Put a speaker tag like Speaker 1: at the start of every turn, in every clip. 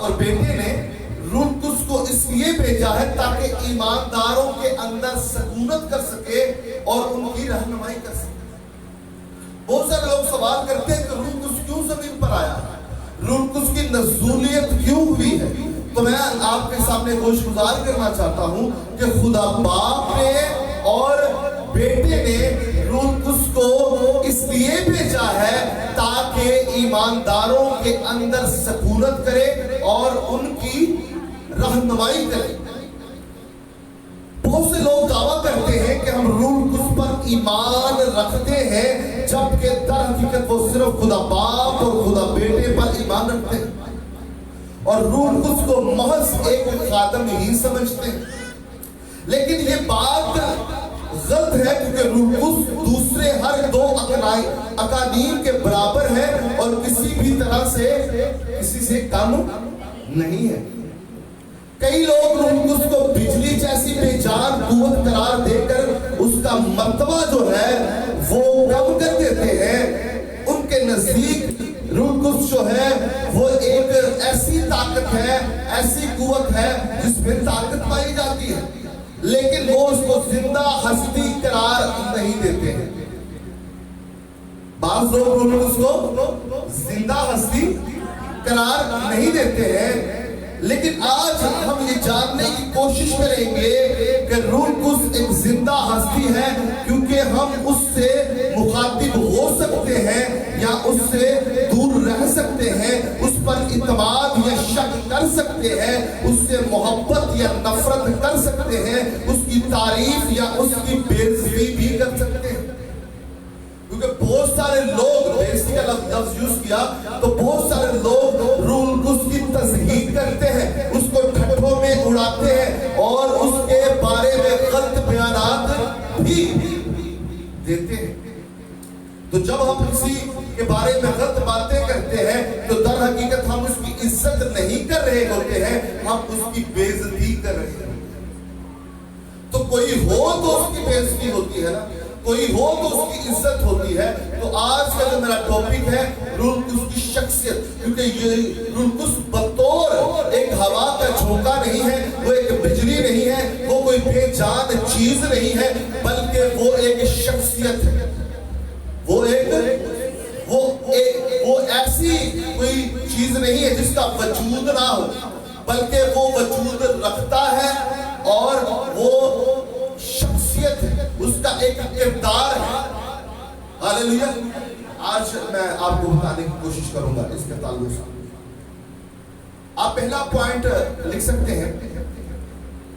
Speaker 1: اور بیٹے نے روح القدس کو اس لیے بھیجا ہے تاکہ ایمانداروں کے اندر سکونت کر سکے اور ان کی رہنمائی کر سکے۔ بہت سارے لوگ سوال کرتے ہیں کہ روح القدس کیوں زمین پر آیا، روح القدس کی نزولیت کیوں ہوئی ہے؟ تو میں آپ کے سامنے گوش گزار کرنا چاہتا ہوں کہ خدا باپ نے اور بیٹے نے روح القدس کو اس لیے بھیجا ہے تاکہ ایمانداروں کے اندر سکونت کرے اور ان کی رہنمائی کرے۔ بہت سے لوگ دعویٰ کرتے ہیں کہ ہم روح القدس پر ایمان رکھتے ہیں، جبکہ در حقیقت وہ صرف خدا باپ اور خدا بیٹے پر ایمان رکھتے ہیں اور روح القدس کو محض ایک خادم ہی سمجھتے ہیں۔ لیکن یہ بات غلط ہے، کیونکہ روح القدس دوسرے ہر دو اقانیم کے برابر ہے اور کسی بھی طرح سے کسی سے کم نہیں ہے۔ کئی لوگ روح القدس کو بجلی جیسی بے جان قوت قرار دے کر اس کا مرتبہ جو ہے وہ کم کر دیتے ہیں۔ ان کے نزدیک روح القدس جو ہے وہ ایک ایسی طاقت ہے، ایسی قوت ہے جس میں طاقت پائی جاتی ہے، لیکن وہ اس کو زندہ ہستی قرار نہیں دیتے ہیں۔ بعض لوگ روح القدس کو زندہ ہستی قرار نہیں دیتے ہیں، لیکن آج ہم یہ جاننے کی کوشش کریں گے کہ روح القدس ایک زندہ ہستی ہے، کیونکہ ہم اس سے مخاطب ہو سکتے ہیں یا اس سے دور رہ سکتے ہیں، اس پر اعتماد یا شک کر سکتے ہیں، اس سے محبت یا نفرت کر سکتے ہیں، اس کی تعریف یا اس کی بے عزتی بھی کر سکتے ہیں۔ کیونکہ بہت سارے لوگ، بے عزتی کا لفظ یوز کیا تو بہت سارے لوگ روح القدس کی تضحیق کرتے ہیں، اس کو ٹھٹھوں میں اڑاتے ہیں اور اس کے بارے میں غلط بیانات بھی دیتے ہیں۔ تو جب ہم کسی کے بارے میں غلط باتیں کرتے ہیں تو در حقیقت ہم اس کی عزت نہیں کر رہے ہوتے ہیں، ہم اس کی بے عزتی کر رہے ہیں۔ تو کوئی ہو تو اس کی بے عزتی ہوتی ہے نا، کوئی ہو تو اس کی عزت ہوتی ہے۔ تو آج کا جو میرا ٹاپک ہے روح القدس کی شخصیت، کیونکہ یہ روح القدس بطور ایک ہوا کا جھونکا نہیں ہے، وہ ایک بجلی نہیں ہے، وہ کوئی بے جان چیز نہیں ہے، بلکہ وہ ایک شخصیت ہے، وہ ایسی کوئی چیز نہیں ہے جس کا وجود نہ ہو، بلکہ وہ وجود رکھتا ہے اور وہ شخصیت ہے، اس کا ایک کردار ہے۔ ہاللیلویا۔ آج میں آپ کو بتانے کی کوشش کروں گا اس کے تعلق سے۔ آپ پہلا پوائنٹ لکھ سکتے ہیں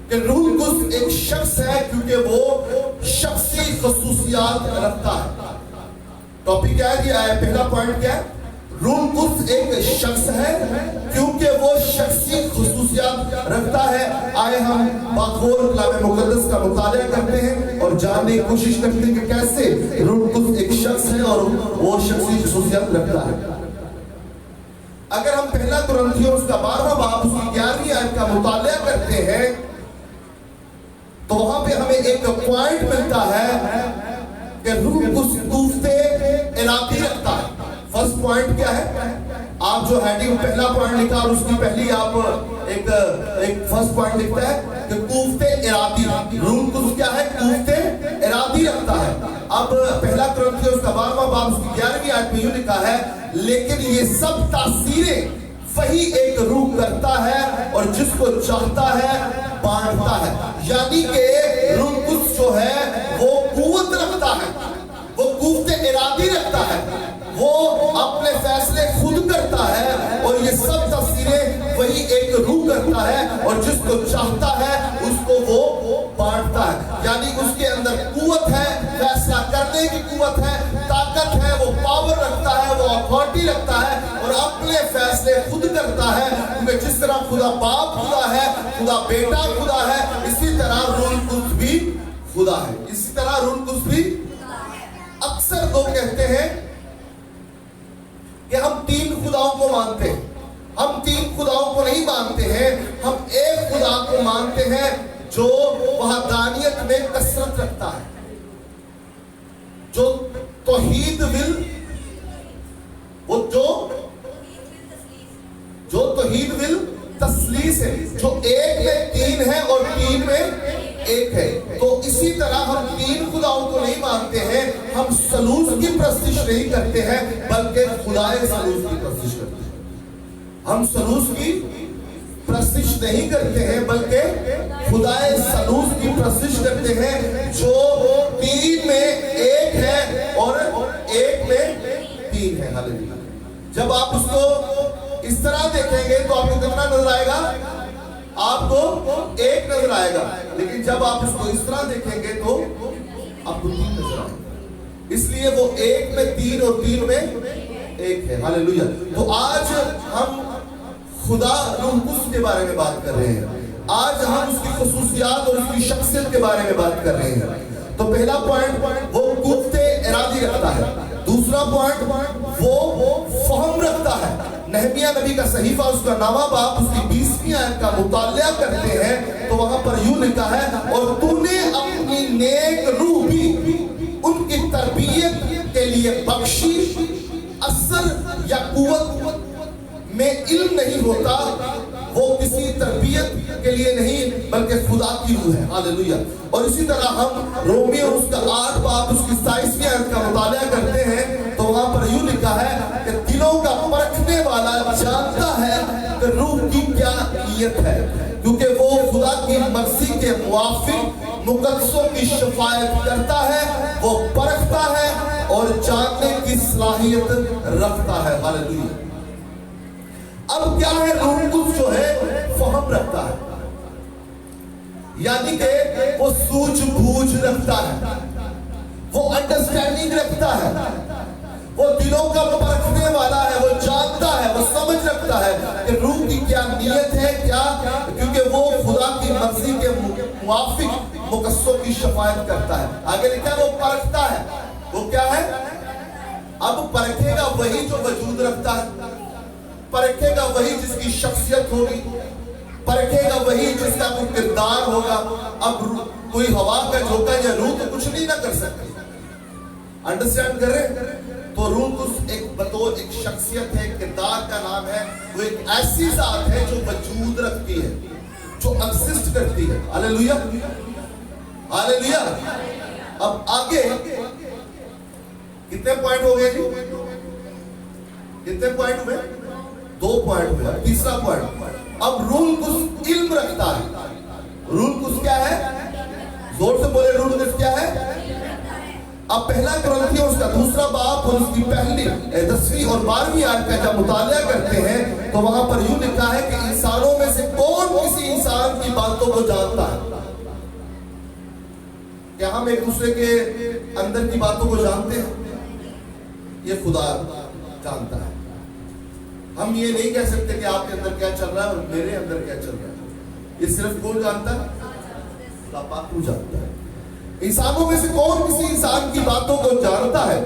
Speaker 1: کہ روح القدس ایک شخص ہے کیونکہ وہ شخصی خصوصیات رکھتا ہے۔ ٹاپک کیا ہے؟ آیا پہلا پوائنٹ کیا ہے؟ روح القدس ایک شخص ہے کیونکہ وہ شخصی خصوصیات رکھتا ہے۔ آئے ہم باخور کلام مقدس کا مطالعہ کرتے ہیں اور جاننے کی کوشش کرتے ہیں کہ کیسے روح القدس ایک شخص ہے اور وہ شخصی خصوصیات رکھتا ہے۔ اگر ہم پہلا قرنتھیوں اس کا 12واں باب اس کی 11ویں آیت کا مطالعہ کرتے ہیں تو وہاں پہ ہمیں ایک پوائنٹ ملتا ہے کہ روح القدس قوت ارادی رکھتا ہے۔ فرسٹ پوائنٹ کیا ہے؟ آپ جو ہیڈنگ پہلا پوائنٹ لکھا اور اس کی پہلی آپ ایک فرسٹ پوائنٹ لکھتا ہے کہ قوت ارادی۔ روح القدس کیا ہے؟ قوت ارادی رکھتا ہے۔ اب پہلا قرنتھیوں اس کا 12واں باب اس کی 11ویں آیت میں یوں لکھا ہے، لیکن یہ سب تاثیریں وہی ایک روح کرتا ہے اور جس کو چاہتا ہے بانٹتا ہے۔ یعنی کہ روح القدس جو ہے وہ قوت رکھتا ہے، وہ قوت ارادی رکھتا ہے، وہ اپنے فیصلے خود کرتا ہے اور یہ سب تفسیریں وہی ایک روح کرتا ہے اور جس کو چاہتا ہے اس کو وہ بانٹتا ہے۔ یعنی اس کے اندر قوت ہے، فیصلہ کرنے کی قوت ہے، طاقت ہے، وہ پاور رکھتا ہے، وہ اتھارٹی رکھتا ہے اور اپنے فیصلے خود کرتا ہے۔ کیونکہ جس طرح خدا باپ خدا ہے، خدا بیٹا خدا ہے، اسی طرح روح القدس بھی خدا ہے، اسی طرح روح القدس بھی۔ اکثر لوگ کہتے ہیں کہ ہم تین خداؤں کو مانتے ہیں، ہم تین خداؤں کو نہیں مانتے ہیں، ہم ایک خدا کو مانتے ہیں جو وحدانیت میں کثرت رکھتا ہے، جو توحید ول، وہ جو توحید ول से, जो एक में तीन है और तीन में एक है। तो इसी तरह हम तीन खुदाओं को नहीं मानते हैं, हम सलूस की प्रस्तिश नहीं करते हैं, बल्कि खुदाए सलूस की प्रस्तिश करते हैं। हम सलूस की प्रस्तिश नहीं करते हैं, बल्कि खुदाए सलूस की प्रस्तिश करते हैं, जो तीन में एक है और एक में तीन है। हालेलुया। जब आप उसको इस तरह देखेंगे तो आपको कितना नजर आएगा? आपको एक नजर आएगा। लेकिन जब आप उसको इस तरह देखेंगे तो आपको तीन नजर आएगा। इसलिए वो एक में तीन और तीन में एक है। हालेलुया। तो आज हम खुदा रूह कुद्स के बारे में बात कर रहे हैं। आज हम उसकी खुसूसियात और उसकी शख्सियत के बारे में बात कर रहे हैं। तो पहला पॉइंट, वो कुव्वते इरादी रखता है। दूसरा पॉइंट, वो फहम रखता है। नहमिया नबी का सहीफा, उसका नामा बाब, उसकी 20वीं आयत का मुतालिया करते हैं तो वहां पर यूं लिखा है, और तूने अपनी नेक रूह भी उनकी तरबियत के लिए बख्शी। असर या कुव्वत में इल्म नहीं होता, वो किसी तरबियत के लिए नहीं बल्कि खुदा की रूह है। हालेलुया। और इसी तरह हम रोमियो उसका 8 बाब उसकी 27वीं आयत का मुतालिया करते हैं तो वहां पर यूं लिखा है कि दिलों का परखने वाला जानता है कि रूह की क्या नीयत है, क्योंकि वो खुदा की मर्जी के मुवाफिक मुकद्दसों की शफायत करता है, वो परखता है और जानने की सलाहियत रखता है। हालेलुया। अब क्या है? रूह कुद्स जो है फहम रखता है, यानी कि वो सूझबूझ रखता है, वो अंडरस्टैंडिंग रखता है, वो दिलों का परखने वाला है, वो जानता है, वो समझ रखता है कि रूह की क्या नीयत है, क्या, क्योंकि वो खुदा की मर्जी के मुवाफिक मुकद्दसों की शफायत करता है। आगे लिखा है वो परखता है। वो क्या है? अब परखेगा वही जो वजूद रखता है, परखेगा वही जिसकी शख्सियत होगी, परखेगा वही जिसका कोई किरदार होगा। अब कोई हवा का झोंका या रूह तो कुछ नहीं ना कर सकती। अंडरस्टैंड कर रहे? तो रूह कुद्स एक बतौर एक शख्सियत है, किरदार का नाम है। वो एक ऐसी जात है जो वजूद रखती है, जो एग्जिस्ट करती है। हालेलुया। हालेलुया। अब आगे कितने पॉइंट हो गए जी? कितने पॉइंट हुए? 2 पॉइंट हुए। तीसरा पॉइंट, अब रूह कुद्स इल्म रखता है। रूह कुद्स क्या है? जोर से बोले, रूह कुद्स क्या है? अब पहला कुरिन्थियों उसका 2 बाब और उसकी पहली 10वीं और 12वीं आयत का जब मुतालिया करते हैं तो वहां पर यूं लिखा है कि इंसानों में से कौन किसी इंसान की बातों को जानता है? क्या हम एक दूसरे के अंदर की बातों को जानते हैं? ये खुदा जानता है। हम ये नहीं कह सकते कि आपके अंदर क्या चल रहा है और मेरे अंदर क्या चल रहा है। ये सिर्फ कौन जानता है? खुदा पाक जानता है। इंसानों में से कौन किसी इंसान की बातों को जानता है?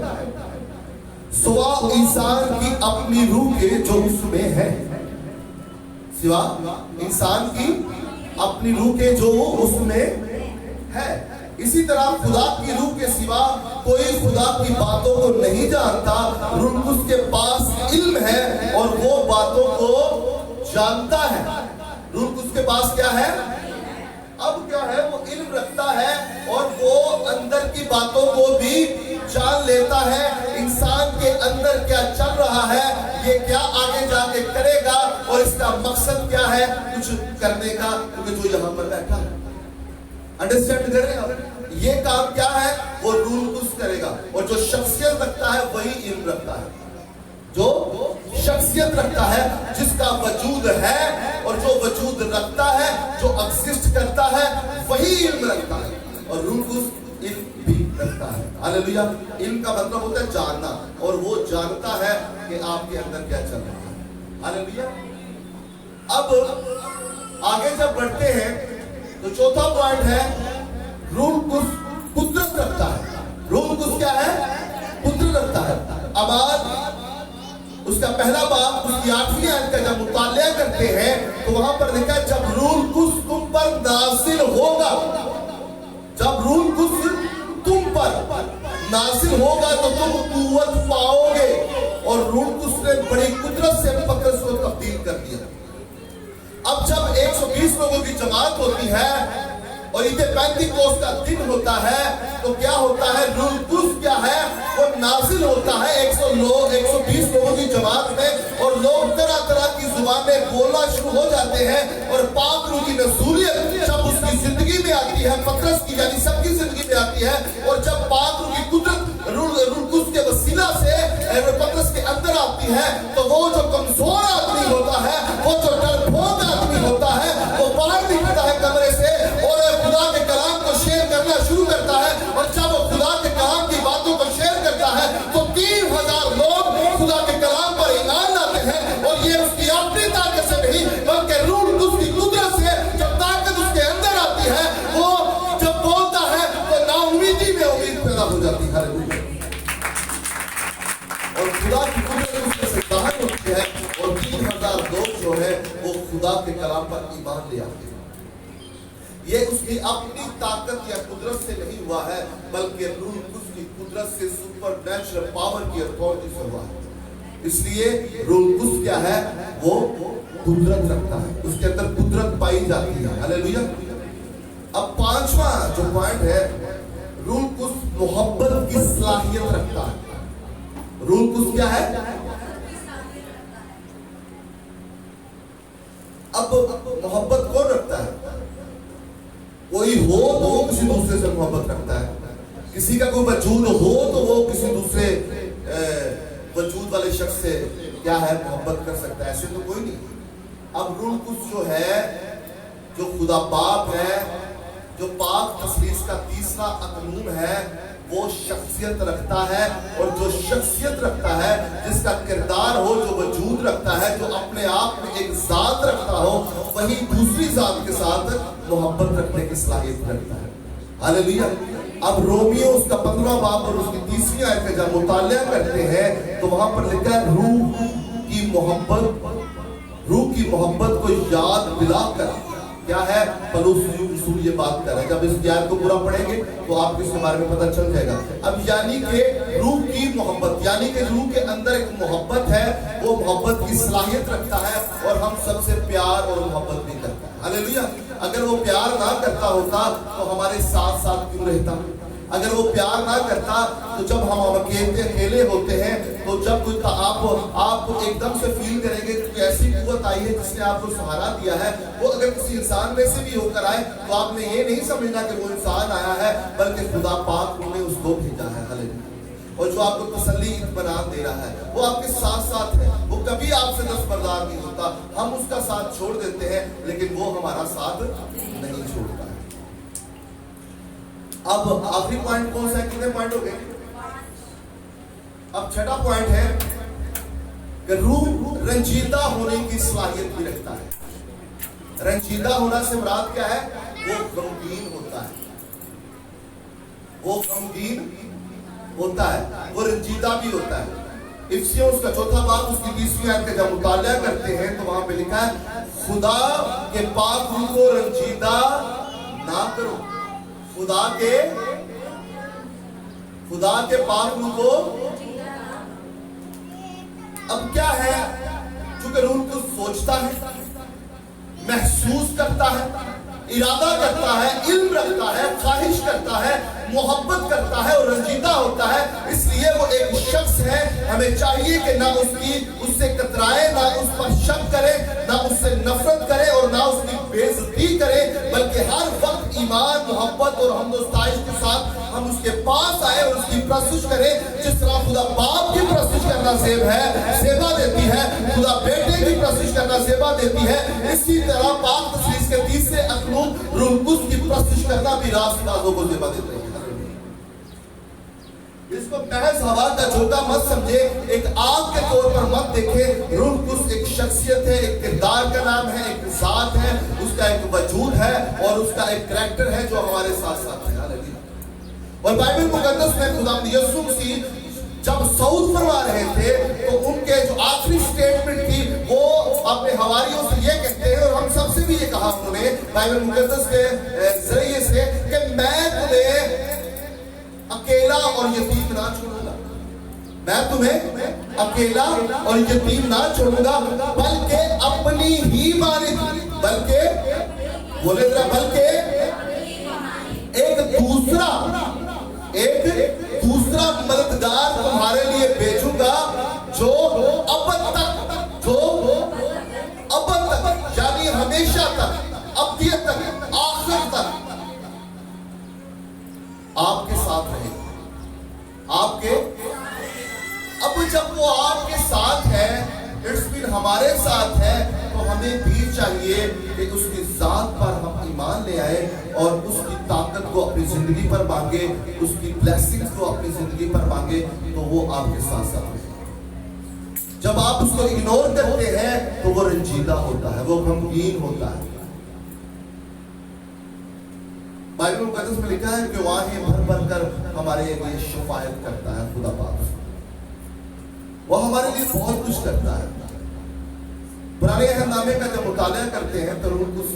Speaker 1: सिवा इंसान की अपनी रूह के जो उसमें है। सिवा इंसान की अपनी रूह के जो उसमें है। इसी तरह खुदा की रूह के सिवा कोई खुदा की बातों को नहीं जानता। रूह कुद्स के पास इल्म है और वो बातों को जानता है। रूह कुद्स के पास क्या है? अब क्या है? वो इल्म रखता है और वो अंदर की बातों को भी जान लेता है। इंसान के अंदर क्या चल रहा है, ये क्या आगे जाके करेगा और इसका मकसद क्या है कुछ करने का, क्योंकि जो यहाँ पर बैठा है। अंडरस्टैंड कर रहे हैं? ये काम क्या है? वो रूह कुद्स करेगा। और जो शख्सियत रखता है वही इल्म रखता है। जो शख्सियत रखता है, जिसका वजूद है और जो वजूद रखता है, जो एग्जिस्ट करता है, वही इल्म रखता है। और रूह कुद्स इल्म भी रखता है। हालेलुया। इल्म का मतलब होता है जानना, और वो जानता है कि आपके अंदर क्या चल रहा है। हालेलुया। अब आगे जब बढ़ते हैं तो चौथा पॉइंट है, रूह कुद्स कुदरत रखता है। रूह कुद्स क्या है? कुदरत रखता है। अब आज उसका पहला बाब उसकी 8वीं आयत का जब मुतालिया करते हैं तो वहां पर लिखा है, जब रूह कुद्स तुम पर नाज़िल होगा, जब रूह कुद्स तुम पर नाज़िल होगा तो तुम कुव्वत पाओगे। और रूह कुद्स ने बड़ी कुदरत से पतरस को तब्दील कर दिया। अब अब जब 120 लोगों की जमात होती है और इधर पेंटिकोस्ट का दिन होता है, तो क्या होता है, रूह कुद्स क्या है, वो नाजिल होता है 120 लोगों की जमात में, और लोग तरह तरह की जुबानें बोलना शुरू हो जाते हैं। और पाक रूह की नज़ूलियत जब उसकी जिंदगी में आती है, पतरस की यानी सबकी जिंदगी में आती है, और जब पाक रूह की कुदरत रूह कुद्स के वसीला से पतरस के अंदर आती है, तो वो जो कमजोर आदमी होता है, वो जो डरपोक आदमी होता है, वो बाहर निकलता है कमरे से और खुदा के कलाम को शेयर करना शुरू करता है। और जब वो खुदा के कलाम की बातों को शेयर करता है, तो 3000 लोग खुदा के कलाम पर ईमान लाते हैं। और ये उसकी अपनी ताकत से नहीं, बल्कि रूह कुद्स की कुदरत से जब ताकत उसके अंदर आती है, वो जब बोलता है तो नाउमीदी में उम्मीद पैदा हो जाती है। और खुदा की कुदरत उसमें से बाहर होती है, और 3000 लोग जो है वो खुदा के कलाम पर ईमान ले आते हैं। ये उसकी अपनी ताकत या कुदरत से नहीं हुआ है, बल्कि रूह कुद्स की कुदरत से, सुपरनैचुरल पावर की अथॉरिटी से हुआ है। इसलिए रूह कुद्स क्या है, वो कुदरत रखता है, उसके अंदर कुदरत पाई जाती है। हालेलुया। अब 5वां जो पॉइंट है, रूह कुद्स मोहब्बत की सलाहियत रखता है। रूह कुद्स क्या है? अब मोहब्बत कौन रखता है? कोई हो तो वो किसी दूसरे से मोहब्बत रखता है, किसी का कोई वजूद हो तो वो किसी दूसरे वजूद वाले शख्स से क्या है, मोहब्बत कर सकता है, ऐसे तो कोई नहीं। अब रूह कुद्स जो है, जो खुदा बाप है, जो पाक तस्लीस का तीसरा कानून है, वो शख्सियत रखता है। और जो शख्सियत रखता है, जिसका किरदार हो, जो वजूद रखता है, जो अपने आप में एक जात रखता हो, वही दूसरी जात के साथ मोहब्बत रखने की सलाहियत रखता है। हालेलुया। अब रोमियो उसका 15वां बाब और उसकी 3वीं आयत का जब मुतालिया करते हैं, तो वहां पर लिखा है रूह की मोहब्बत को याद दिलाकर, क्या है, पलूस रसूल ये बात कर रहा है। जब इस आयत को पूरा पढ़ेंगे तो आपको इसके बारे में पता चल जाएगा। अब यानी कि रूह की मोहब्बत, यानी कि रूह के अंदर एक मोहब्बत है, वो मोहब्बत की सलाहियत रखता है, और हम सबसे प्यार और मोहब्बत भी करता है। हालेलुया। अगर वो प्यार ना करता होता तो हमारे साथ साथ क्यों रहता? अगर वो प्यार ना करता तो जब हम अकेले होते हैं, तो जब कोई आप एकदम से फील करेंगे कि ऐसी कुव्वत आई है जिसने आपको सहारा दिया है। वो अगर किसी इंसान में से भी होकर आए तो आपने ये नहीं समझना कि वो इंसान आया है, बल्कि खुदा पाक ने उसको भेजा है। हालेलुया। और जो आपको तसल्ली इत्मीनान दे रहा है, वो आपके साथ साथ है, वो कभी आपसे दस्तबरदार नहीं होता। हम उसका साथ छोड़ देते हैं, लेकिन वो हमारा साथ नहीं छोड़ता है। अब आखिरी पॉइंट कौन सा है? कितने पॉइंट हो गए? अब 6वां पॉइंट है कि रूह रंजीदा होने की सलाहियत भी रखता है। रंजीदा होना से मुराद क्या है? वो गमगीन होता है, वो गमगीन होता है, वो रंजीदा भी होता है। इफ्सियों उसका 4वां बाब उसकी 30वीं आयत का जब मुतालिया करते हैं, तो वहां पे लिखा है खुदा के पाक रूह को रंजीदा ना करो। खुदा के पाक रूह को, अब क्या है, चूंकि रूह को सोचता है, महसूस करता है, इरादा करता है, इल्म रखता है, ख्वाहिश करता है, मोहब्बत करता है और रंजीदा होता है, इसलिए वो एक शख्स है। हमें चाहिए कि ना उससे कतराए, ना उस पर शक करे, ना उससे नफरत करे और ना उसकी बेइज्जती करे, बल्कि हर वक्त ईमान, मोहब्बत और हमदोस्ताइश के साथ हम उसके पास आए और उसकी प्रस्तुत करें। जिस तरह खुदा बाप की प्रस्तुत करना सेवा देती है, खुदा बेटे की प्रस्तुत करना सेवा देती है, इसी तरह पाक तस्लीस के तीसरे अकलूम रूह कुद्स की प्रस्तुत करना भी रास्तबाजों को सेवा देते हैं। इसको महज हवा का झोंका मत समझे, एक आग के तौर पर मत देखे। रूह कुद्स एक शख्सियत है, एक किरदार का नाम है, एक जात है, उसका एक वजूद है और उसका एक करैक्टर है जो हमारे साथ साथ है। हालेलुया। और बाइबल मुकद्दस में खुदा यीशु मसीह जब सऊद फरमा रहे थे, तो उनके जो आखिरी स्टेटमेंट थी वो अपने हवारियों से ये कहते हैं, और हम सबसे भी ये कहा उन्होंने बाइबल मुकद्दस के जरिए से, कि मैं तुम्हें अकेला और यतीम ना छोड़ूंगा। मैं तुम्हें अकेला और यतीम ना छोड़ूंगा, बल्कि अपनी ही मानिंद बोले जरा, बल्कि एक दूसरा मददगार तुम्हारे लिए भेजूंगा जो अब तक यानी हमेशा तक, अबदियत तक, आखिर तक आपके साथ रहेगा। आपके अब जब वो आपके साथ है, इट्स मीन हमारे साथ है, तो हमें भी चाहिए कि उसकी जात पर हम ईमान ले आए और उसकी ताकत को अपनी जिंदगी पर मांगे, उसकी ब्लेसिंग्स को अपनी जिंदगी पर मांगे, तो वो आपके साथ साथ है। जब आप उसको इग्नोर करते हैं तो वो रंजीदा होता है, वो गमगीन होता है। बाइबल मुकद्दस में लिखा है कि वाहें भर भर कर हमारे लिए शफायत करता है खुदा पाक। वो हमारे लिए बहुत कुछ करता है। पुराने अहदनामे का जब मुताला करते हैं तो उस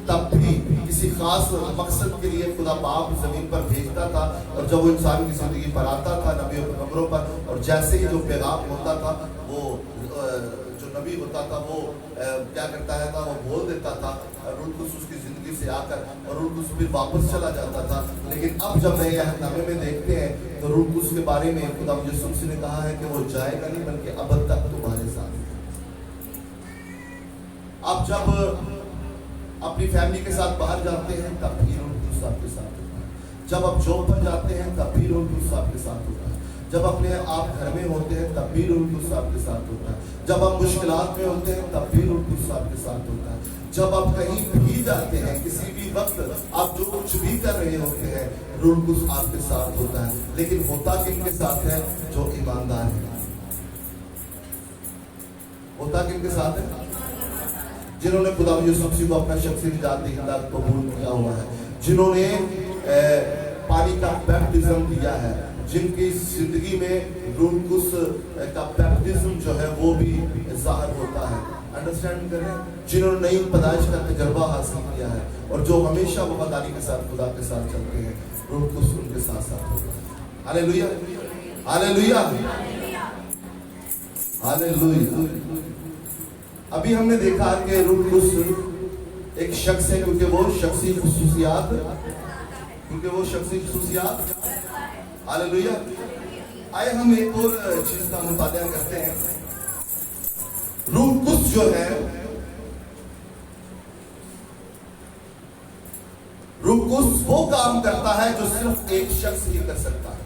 Speaker 1: तब भी किसी खास मकसद के लिए खुदा बाप जमीन पर भेजता था, और जब वो इंसान की जिंदगी पर आता था नबियों के कब्रों पर, और जैसे ही जो पैगाम होता था वो जो नबी होता था वो क्या करता है था, वो बोल देता था रूह कुद्दूस उसकी जिंदगी से आकर, और रूह कुद्दूस फिर वापस चला जाता था। लेकिन अब जब नए अहदनामे में देखते हैं तो रूह कुद्दूस के बारे में खुदा यीशु मसीह ने कहा है कि वो जाएगा नहीं बल्कि अब तक तुम्हारे साथ। आप जब अपनी फैमिली के साथ बाहर जाते हैं तब भी रूह कुद्दूस आपके साथ होता है। जब आप जॉब पर जाते हैं तब भी रूह कुद्दूस आपके साथ होता है। जब अपने आप घर में होते हैं तब भी रूह कुद्दूस आपके साथ होता है। जब आप मुश्किलात में होते हैं तब भी रूह कुद्दूस आपके साथ होता है। जब आप कहीं भी जाते हैं, किसी भी वक्त आप जो कुछ भी कर रहे होते हैं, रूह कुद्दूस आपके साथ होता है। लेकिन होता किनके साथ है? जो ईमानदार है। होता किनके साथ है? जिन्होंने खुदा यीशु मसीह को अपना शख्सी निजात दहिंदा कबूल किया हुआ है, जिन्होंने पानी का बैप्टिज्म दिया है, जिनकी जिंदगी में रूह कुद्दूस का बैप्टिज्म जो है वो भी ज़ाहिर होता है। अंडरस्टैंड करें? जिन्होंने नई पैदाइश का तजर्बा हासिल किया है और जो हमेशा वफादारी के साथ खुदा के साथ चलते हैं, रूह कुद्दूस उनके साथ साथ होता है। Hallelujah, hallelujah, hallelujah. अभी हमने देखा कि रूह कुद्दूस एक शख्स है क्योंकि वो शख्सी खुसूसियात, हालेलुया। आए हम एक और चीज का मुताबिया करते हैं। रूह कुद्दूस जो है, रूह कुद्दूस वो काम करता है जो सिर्फ एक शख्स ही कर सकता है।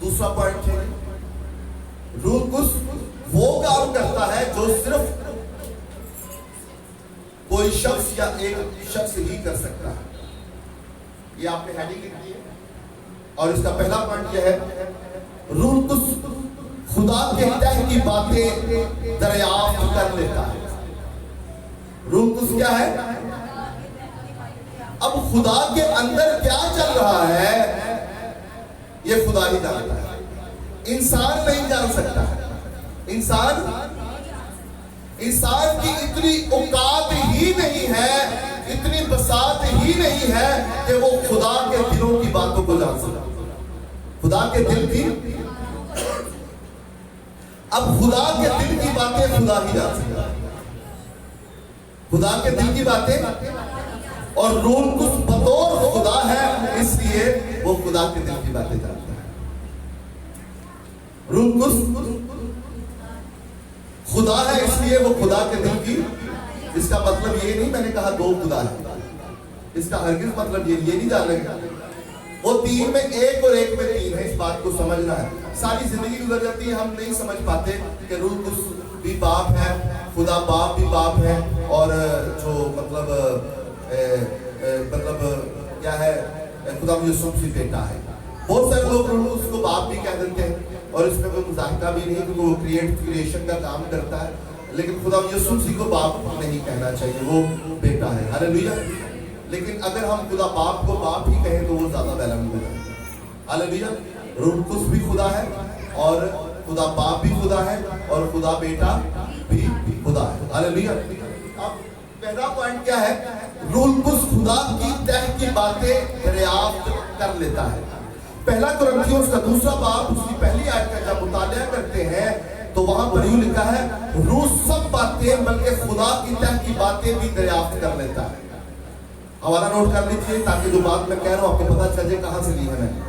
Speaker 1: दूसरा पॉइंट है, रूह कुद्दूस वो काम करता है जो सिर्फ कोई शख्स या एक शख्स ही कर सकता है। ये आपने हेडिंग लिखी है और इसका पहला पॉइंट यह है, रूह कुद्दूस खुदा के तह की बातें दरियाफ्त कर लेता है। रूह कुद्दूस क्या है? अब खुदा के अंदर क्या चल रहा है ये खुदा ही जानता है, इंसान नहीं जान सकता है। इंसान की इतनी औकात ही नहीं है, इतनी बसात ही नहीं है कि वो खुदा के दिलों की बातों को जान सके। खुदा के दिल की, अब खुदा के दिल की बातें खुदा ही जान सकता है। खुदा के दिल की बातें, और रूह कुद्दूस बतौर खुदा है इसलिए वो खुदा के दिल की बातें जानता है। रूह कुद्दूस खुदा है इसलिए वो खुदा के दिल की, इसका मतलब ये नहीं मैंने कहा दो खुदा है, इसका हरगिज़ मतलब ये नहीं जान लेगा वो तीन में एक और एक में तीन है। इस बात को समझना है। सारी जिंदगी गुजर जाती है, हम नहीं समझ पाते कि रूह कुद्दूस भी बाप है, खुदा बाप भी बाप है, और जो मतलब क्या है, खुदा यीशु मसीह बेटा है। बहुत सारे लोग उसको बाप भी कह देते हैं और इसमें कोई मुजाहिदा भी नहीं क्योंकि वो क्रिएशन का काम करता है, लेकिन खुदा यीशु मसीह को बाप नहीं कहना चाहिए, वो बेटा है। हालेलुया। लेकिन अगर हम खुदा बाप को बाप ही कहें तो वो ज्यादा वैल्यूएबल है। हालेलुया। रूह कुद्दूस भी खुदा है और खुदा बाप भी खुदा है और खुदा बेटा भी खुदा है। हालेलुया। अब पहला पॉइंट क्या है? रूह कुद्दूस खुदा की तह की बातें दरियाफ्त कर लेता है। पहला कुरिन्थियों का दूसरा बाब उसकी पहली आयत का जब मुताला करते हैं तो वहां पर यूं लिखा है, रूह सब बातें बल्कि खुदा की तह की बातें भी दरियाफ्त कर लेता है। हवाला नोट कर लीजिए ताकि जो बात मैं कह रहा हूं आपको पता चल जाए कहां से ली है मैंने।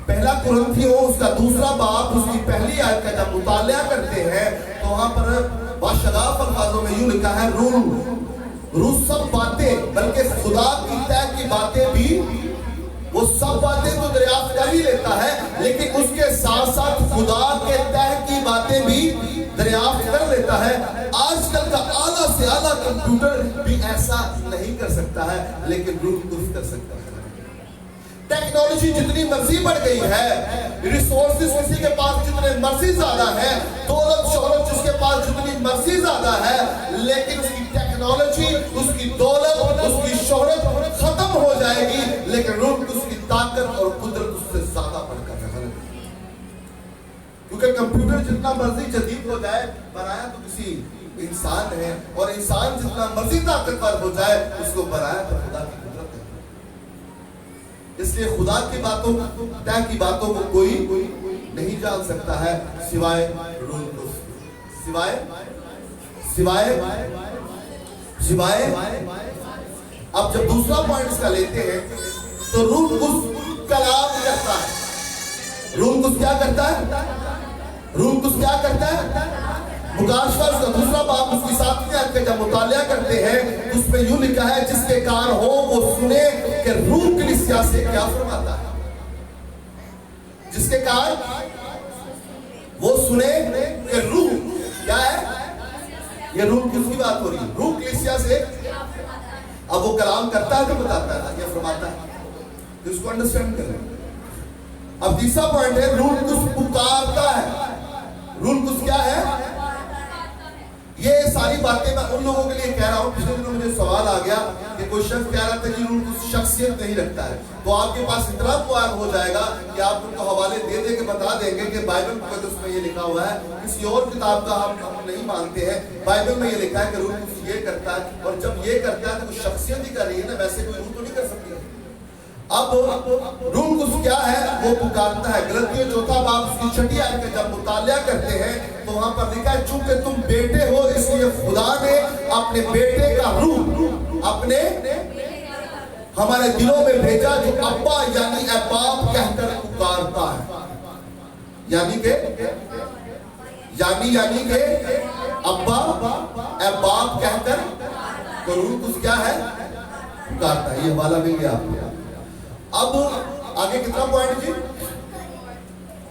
Speaker 1: पहला कुरिन्थियों उसका दूसरा बाब उसकी पहली आयत का जब मुतालिया करते हैं तो वहां पर बाशगाफ अल्फाजों में यूं लिखा है रूह सब बातें, बल्कि खुदा की तय की बातें भी, वो सब बातें तो दरियाफ्त कर ही लेता है, लेकिन उसके साथ साथ खुदा के तय की बातें भी दरियाफ्त कर लेता है। आजकल का आला से आला कंप्यूटर भी ऐसा नहीं कर सकता है, लेकिन रूह कुछ कर सकता है। टेक्नोलॉजी जितनी मर्जी बढ़ गई है, रिसोर्सेज किसी के पास जितने मर्जी ज्यादा है, दौलत शोहरत जिसके पास जितनी मर्जी ज्यादा है, लेकिन उसकी टेक्नोलॉजी, उसकी दौलत, उसकी शोहरत खत्म हो जाएगी, लेकिन रूह उसकी ताकत और कुदरत उससे ज्यादा बढ़कर है। क्योंकि कंप्यूटर जितना मर्जी जदीद हो जाए, बनाया तो किसी इंसान है, और इंसान जितना मर्जी ताकतवर हो जाए, उसको बनाया तो खुदा की कुदरत है। इसलिए खुदा की बातों, तय की बातों को कोई नहीं जान सकता है सिवाय रूह को, सिवाय। अब जब दूसरा पॉइंट इसका लेते हैं तो रूह कुछ कलाम करता है। रूह कुछ क्या करता है? रूह कुछ क्या करता है? मुकाशवा उसका दूसरा बाब उसकी 7वीं आयत का जब मुतालिया करते हैं उसमें यूं लिखा है, जिसके कान हो वो सुने कि रूह कलीसिया से क्या फरमाता है। जिसके कान वो सुने कि रूह क्या है। ये रूह किसकी बात हो रही है? रूह कलीसिया से। अब वो कलाम करता है तो बताता है, ये फरमाता है, तो इसको अंडरस्टैंड करें। अब तीसरा पॉइंट है, रूह कुछ पुकारता है। रूह कुछ क्या है? ये सारी बातें मैं उन लोगों के लिए कह रहा हूं। पिछले दिनों मुझे सवाल आ गया कि कोई शख्स कह रहा था कि रूह कुछ शख्सियत नहीं रखता है, तो आपके पास इतना पुआर हो जाएगा कि आप उनको हवाले दे दे के बता देंगे कि बाइबल मुकद्दस में ये लिखा हुआ है, किसी और किताब का हम नहीं मानते हैं। बाइबल में ये लिखा है कि रूह कुछ ये करता है, और जब ये करता है तो वो शख्सियत ही कर रही है ना, वैसे कोई रूह तो नहीं कर सकती। अब रूह कुछ क्या है? वो पुकारता है। गलतियों 4 बाब उसकी 6ठी आयत का जब मुतालिया करते हैं तो वहां पर लिखा है, चूंकि तुम बेटे हो इसलिए खुदा ने अपने बेटे का रूह अपने हमारे दिलों में भेजा, जो अब्बा यानी ए बाप कहकर पुकारता है। यानी के अब्बा ए बाप कहकर, तो रूह कुछ क्या है? पुकारता है। ये वाला मिल गया आपको। अब आगे कितना पॉइंट जी?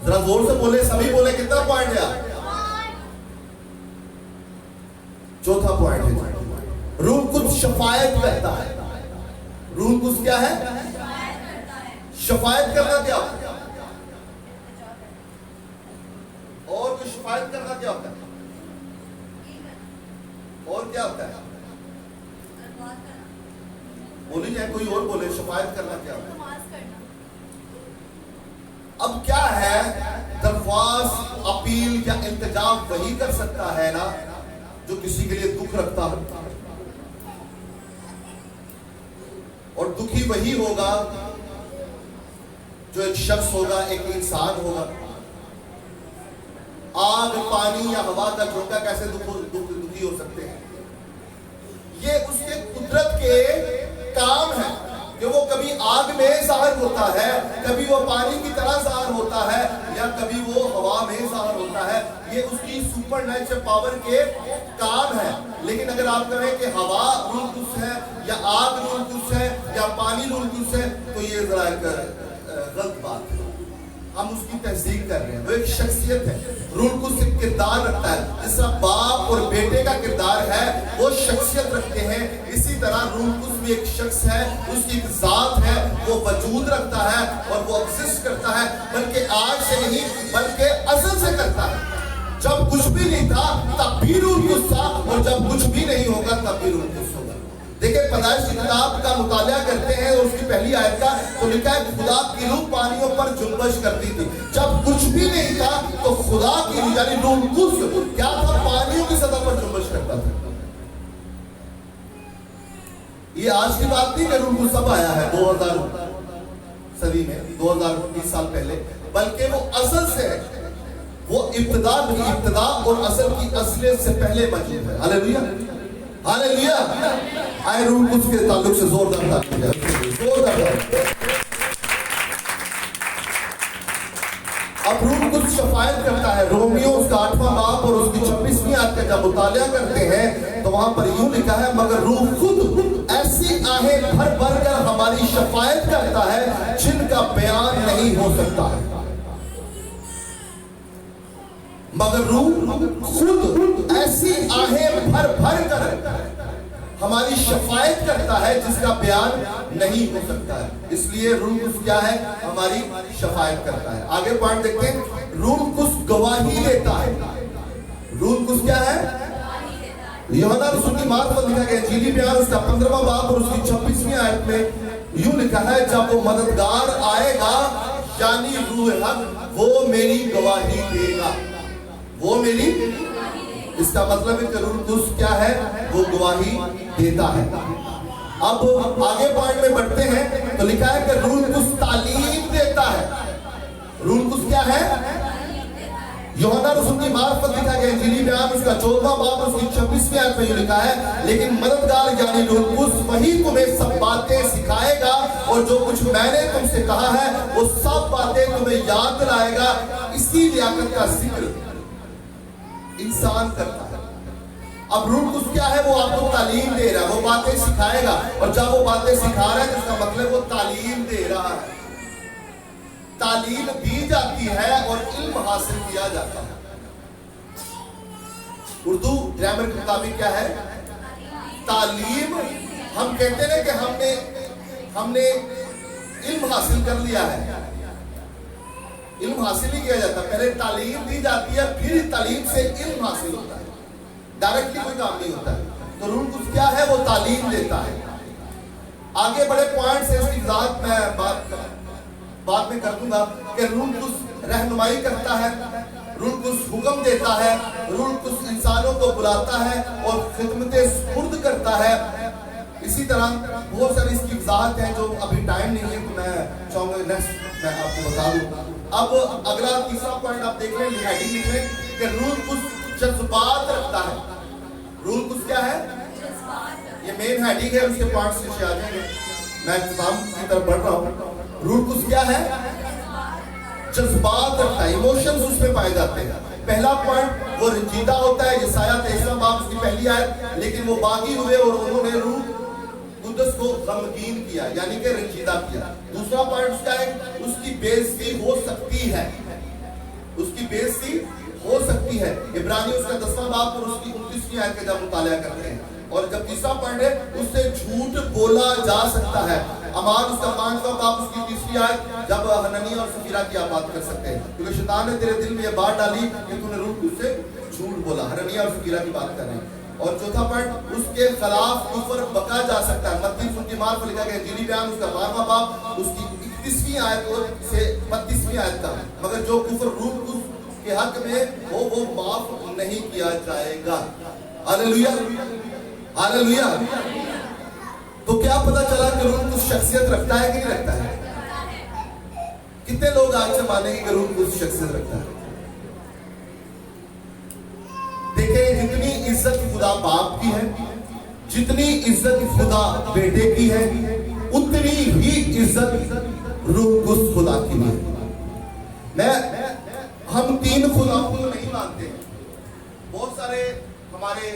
Speaker 1: जरा जोर से बोले, सभी बोले, कितना पॉइंट है? 4था पॉइंट है, रूह कुछ शफायत करता है। रूह कुछ क्या है? शफायत करना क्या होता है? और कुछ शफायत करना क्या होता है? और क्या होता है? बोली जाए, कोई और बोले, शफायत करना क्या होता है? अब क्या है, दरख्वास्त, अपील या इल्तिजा वही कर सकता है ना जो किसी के लिए दुख रखता है, और दुखी वही होगा जो एक शख्स होगा, एक इंसान होगा। आग, पानी या हवा का झोंका कैसे दुखी हो सकते हैं? ये उसके कुदरत के काम है कि वो कभी आग में ज़ाहिर होता है, कभी वो पानी की तरह ज़ाहिर होता है, या कभी वो हवा में ज़ाहिर होता है। ये उसकी सुपर नेचुरल पावर के काम है। लेकिन अगर आप कहें कि हवा रूह कुछ है, या आग रूह कुछ है, या पानी रूह कुछ है, तो ये जरा एक गलत बात है। हम उसकी तहसीक कर रहे हैं। वो एक शख्सियत है, रूह कुछ एक किरदार रखता है। जिस तरह बाप और बेटे का किरदार है, वो शख्सियत रखते हैं, इसी तरह रूह कुछ भी एक शख्स है, उसकी एक जात है, वो वजूद रखता है और वो एग्जिस्ट करता है, बल्कि आज से नहीं बल्कि अज़ल से करता है। जब कुछ भी नहीं था तब भी रूह कुछ था, और जब कुछ भी नहीं होगा तब भी रूह कुछ होगा। देखिए, पैदाइश की किताब का मुतालिया करते हैं और उसकी पहली आयत का तो लिखा है, खुदा की रूह पानियों पर जुम्बश करती थी। जब कुछ भी नहीं था तो खुदा की रूह यानी रूह कुछ क्या था? पानियों की सतह पर जुम्बश करता था। ये आज की बात नहीं कि रूह कुछ सब आया है 2000 सदी में, 2020 साल पहले, बल्कि वो असल से है। वो इब्तिदा और असल की असलियत से पहले मौजूद है। हालेलुया। हालेलुया। आए रूह कुछ के ताल्लुक से जोरदार जोरदार। अब रूह कुछ शफायत करता है। रोमियो उसका 8वां बाब और उसकी 26वीं आयत का जब मुतालिया करते हैं तो वहां पर यूं लिखा है, मगर रूह खुद ऐसी आहें भर भर कर हमारी शफायत करता है जिनका बयान नहीं हो सकता है। मगर रूह खुद ऐसी आहें भर भर कर हमारी शफायत करता है जिसका बयान नहीं हो सकता है। इसलिए रूह कुछ क्या है? हमारी शफायत करता है। आगे पॉइंट देखते हैं। रूह कुछ गवाही देता है। रूह कुछ क्या है? यूहन्ना रसूल की मार्फत लिखा गया इंजीली बयान उसका 15वां बाब और उसकी 26वीं आयत में यूं लिखा है, जब वो मददगार आएगा यानी रूह हक, वो मेरी गवाही देगा। वो मेरी, इसका मतलब है कि रूह कुछ क्या है? वो गवाही देता है। अब आगे पॉइंट में बढ़ते हैं तो लिखा है कि रूह कुछ तालीम देता है। रूह कुछ क्या है? यूहन्ना रसूल की मार्फत लिखा गया इंजीली बयान उसका 14वां बाब उसकी 26वीं आयत में लिखा है, लेकिन मददगार यानी रूह कुछ वही तुम्हें सब बातें सिखाएगा और जो कुछ मैंने तुमसे कहा है वो सब बातें तुम्हें याद दिलाएगा। इसी लियाकत का जिक्र इंसान करता है। अब रूह कुछ क्या है? वो आपको तालीम दे रहा है, वो बातें सिखाएगा। और जब वो बातें सिखा रहा है तो इसका मतलब वो तालीम दे रहा है। तालीम दी जाती है और इल्म हासिल किया जाता है। उर्दू ग्रामर के मुताबिक क्या है? तालीम। हम कहते हैं कि हमने इल्म हासिल कर लिया है। इल्म हासिल ही किया जाता है, पहले तालीम दी जाती है, फिर तालीम से इल्म हासिल होता है। डायरेक्टली कोई काम नहीं होता है। तो रूह कुछ क्या है? वो तालीम देता है। आगे बड़े पॉइंट्स है, इसकी वजाहत मैं बाद में कर दूंगा कि रूह कुछ रहनुमाई करता है, रूह कुछ हुक्म देता है, रूह कुछ इंसानों को बुलाता है और खिदमतें सुपुर्द करता है। इसी तरह बहुत सारी इसकी वजाहत है जो अभी टाइम नहीं है, तो मैं चाहूंगा नेक्स्ट मैं आपको बता दूं। अब अगला तीसरा पॉइंट आप देख लें, हेडिंग लिख लें कि रूह कुछ जज्बात रखता है। रूह कुछ क्या है? ये मेन हेडिंग है, उसके पॉइंट्स नीचे आ जाएंगे। मैं एग्जाम की तरफ बढ़ रहा हूँ। रूह कुछ क्या है? जज्बात रखता है, इमोशंस उसमें पाए जाते हैं। पहला पॉइंट वो रंजीदा होता है, यसाया 23वां बाब उसकी पहली आयत, लेकिन वो बागी हुए और उन्होंने रूह कुदस को गमगीन किया यानी कि रंजीदा किया। दूसरा पॉइंट क्या है? उसकी बेइज्जती हो सकती है। उसकी बेइज्जती हो सकती है। इब्रानी उसका 10वां बाब और उसकी 29वीं आयत का जब मुतालिया करते हैं। और जब तीसरा पॉइंट है, उससे झूठ बोला जा सकता है। अमान उसका 5वां बाब उसकी 30वीं आयत, जब हननिया और सफीरा की आप बात कर सकते हैं, क्योंकि शैतान ने तेरे दिल में यह बात डाली कि तूने रूह से झूठ बोला। हननिया और सफीरा की बात कर रहे हैं। और चौथा पॉइंट, उसके खिलाफ कुफर बका जा सकता है। मत्ती उनकी मार्फ पर लिखा गया इंजीली बयान उसका 12वां बाब उसकी 31वीं आयत से 32वीं आयत का, मगर जो कुफर रूह के हक में वो माफ नहीं किया जाएगा। Hallelujah, hallelujah. तो क्या पता चला कि रूह कुछ शख्सियत रखता है कि नहीं रखता है? कितने लोग आज से मानेंगे कि रूह कुछ शख्सियत रखता है? देखिए, जितनी इज्जत खुदा बाप की है, जितनी इज्जत खुदा बेटे की है, उतनी ही इज्जत रूह कुछ खुदा की है। हम तीन खुदाओं को नहीं मानते। बहुत सारे हमारे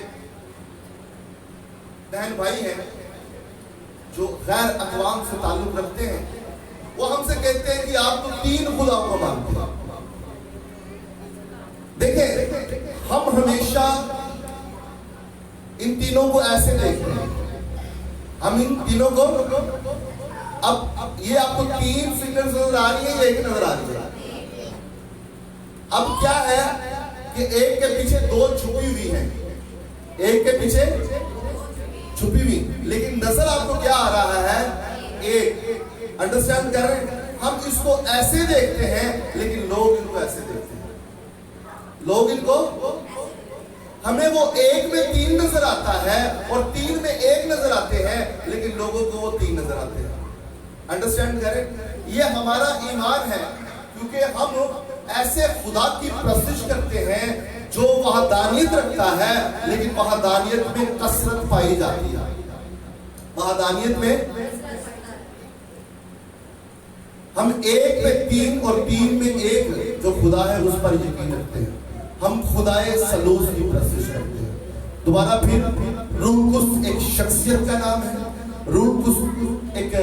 Speaker 1: बहन भाई हैं जो गैर अक़वाम से ताल्लुक रखते हैं, वो हमसे कहते हैं कि आप तो तीन खुदाओं को मानते हैं। देखिए, हम हमेशा इन तीनों को ऐसे देखते हैं। हम इन तीनों को, अब ये आपको तीन फिंगर्स नजर आ रही है या एक नजर आ रही है? अब क्या है कि एक के पीछे दो छुपी हुई हैं, एक के पीछे छुपी हुई, लेकिन नजर आपको क्या आ रहा है? एक। अंडरस्टैंड कर रहे हैं? हम इसको ऐसे देखते हैं, लेकिन लोग इनको ऐसे देखते हैं। लोग इनको, हमें वो एक में तीन नजर आता है और तीन में एक नजर आते हैं, लेकिन लोगों को वो तीन नजर आते हैं। अंडरस्टैंड करें? ये हमारा ईमान है, क्योंकि हम ऐसे खुदा की प्रस्तिश करते हैं جو وحدانیت رکھتا ہے لیکن وحدانیت میں کثرت پائی جاتی ہے. وحدانیت میں ہم ایک میں تین اور تین میں ایک جو خدا ہے اس پر یقین رکھتے ہیں. ہم خدائے ثالوث کی پرستش کرتے ہیں. دوبارہ پھر روح القدس ایک شخصیت کا نام ہے. روح القدس ایک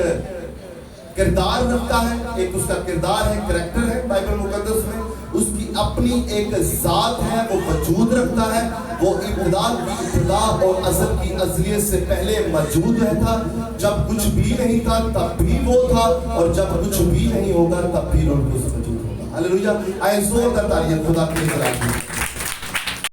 Speaker 1: کردار رکھتا ہے, ایک اس کا کردار ہے, کریکٹر ہے بائبل مقدس میں. اس کی اپنی ایک ذات ہے, وہ وجود رکھتا ہے. وہ ابتدا کی ابتدا اور ازل کی ازلیت سے پہلے موجود رہتا. جب کچھ بھی نہیں تھا تب بھی وہ تھا, اور جب کچھ بھی نہیں ہوگا تب بھی روح القدس موجود ہوگا. ہاللیلویہ. آئے زوردار تالیاں خدا کی طرف.